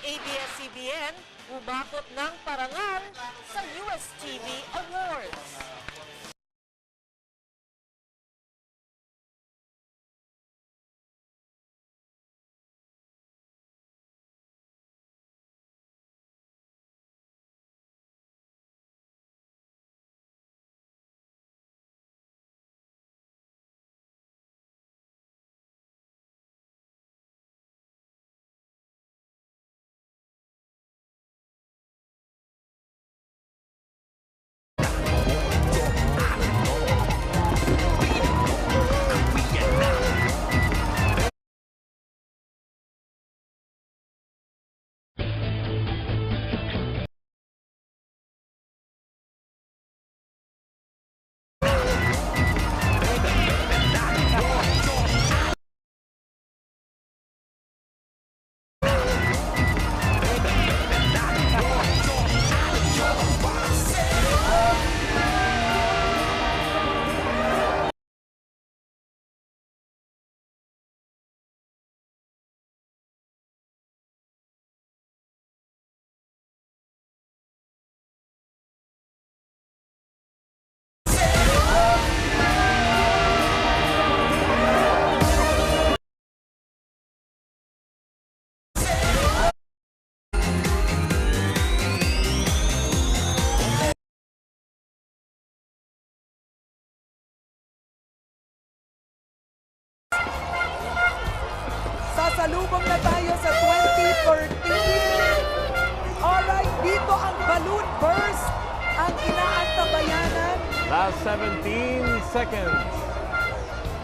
ABS-CBN umakot ng parangal sa USTV Awards. Sasalubong na tayo sa 2014. Alright, dito ang balloon burst ang inaantabayanan. Last 17 seconds.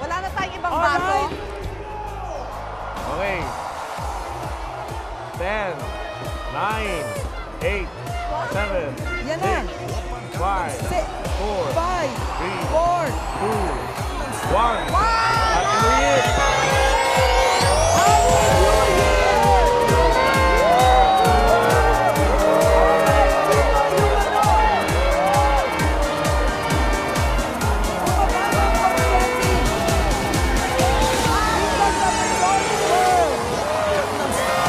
Wala na tayong ibang baso. Alright. Okay. 10, 9, 8, 7, Yan na. 5, 4, 5, 4, 2, 1. At ulit! Happy New Year!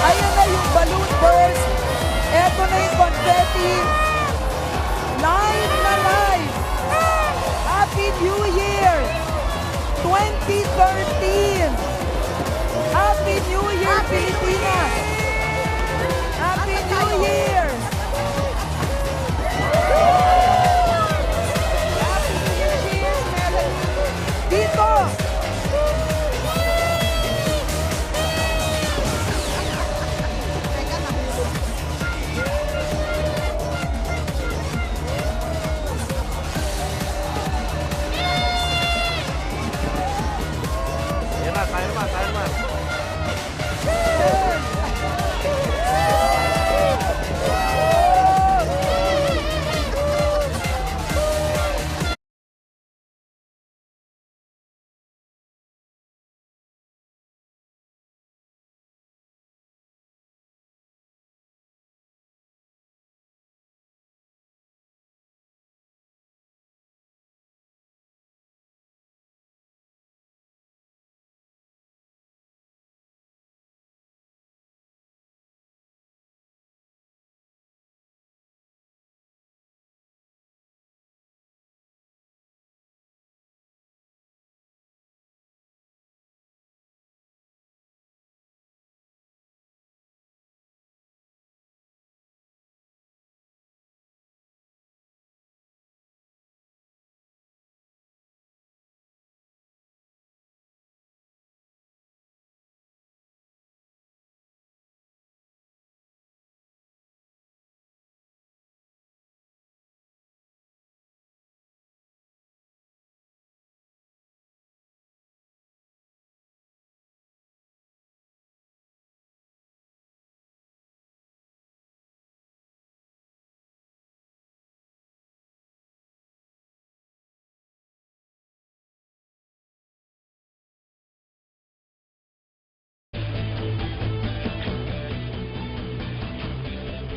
Ayan na yung balloon burst. Eto na yung confetti. Live na live. Happy New Year 2013. Happy New Year, Pilipinas! Happy New Year! Happy New Year, Melanie! Dito! Ayan na, tayo naman, tayo naman.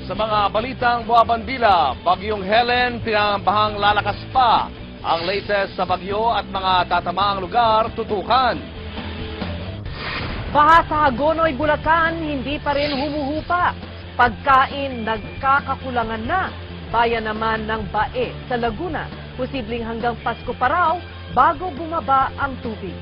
Sa mga balitang buwabandila, Bagyong Helen pinangambahang lalakas pa. Ang latest sa bagyo at mga tatamaang lugar tutukan. Baha sa Hagonoy, Bulacan, hindi pa rin humuhupa. Pagkain, nagkakakulangan na. Bayan naman ng Bae sa Laguna. Posibleng hanggang Pasko pa raw bago bumaba ang tubig.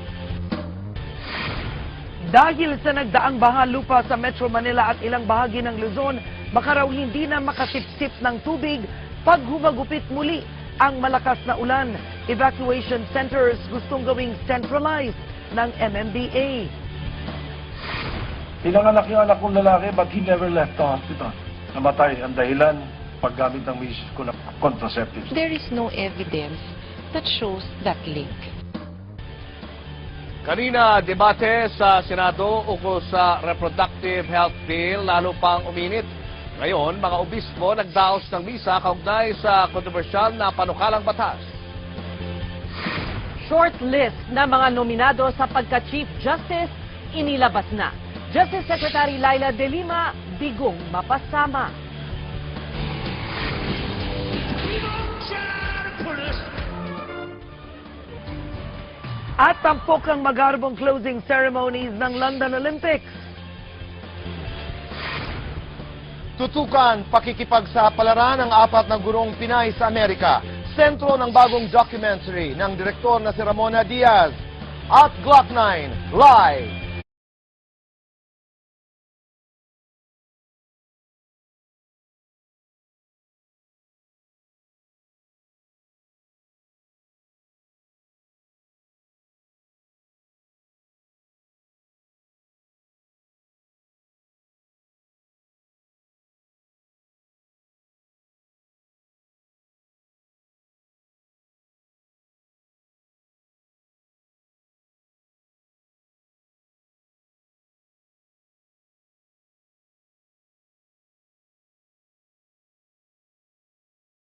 Dahil sa nagdaang baha lupa sa Metro Manila at ilang bahagi ng Luzon, baka raw hindi na makasipsip ng tubig pag humagupit muli ang malakas na ulan. Evacuation centers gustong gawing centralized ng MMDA. Pinanganak yung anak kong lalaki but he never left the hospital. Namatay ang dahilan paggamit ng misis ko ng contraceptives. There is no evidence that shows that link. Kanina, debate sa Senado ukol sa reproductive health bill, lalo pang uminit. Ngayon, mga obispo nagdaos ng misa kaugnay sa kontrobersyal na panukalang batas. Short list na mga nominado sa pagka-Chief Justice inilabas na. Justice Secretary Laila De Lima, bigong mapasama. At tampok ang magarbong closing ceremonies ng London Olympics. Tutukan pakikipagsapalaran ng 4 na gurong Pinay sa Amerika. Sentro ng bagong documentary ng direktor na si Ramona Diaz. At Glock 9, live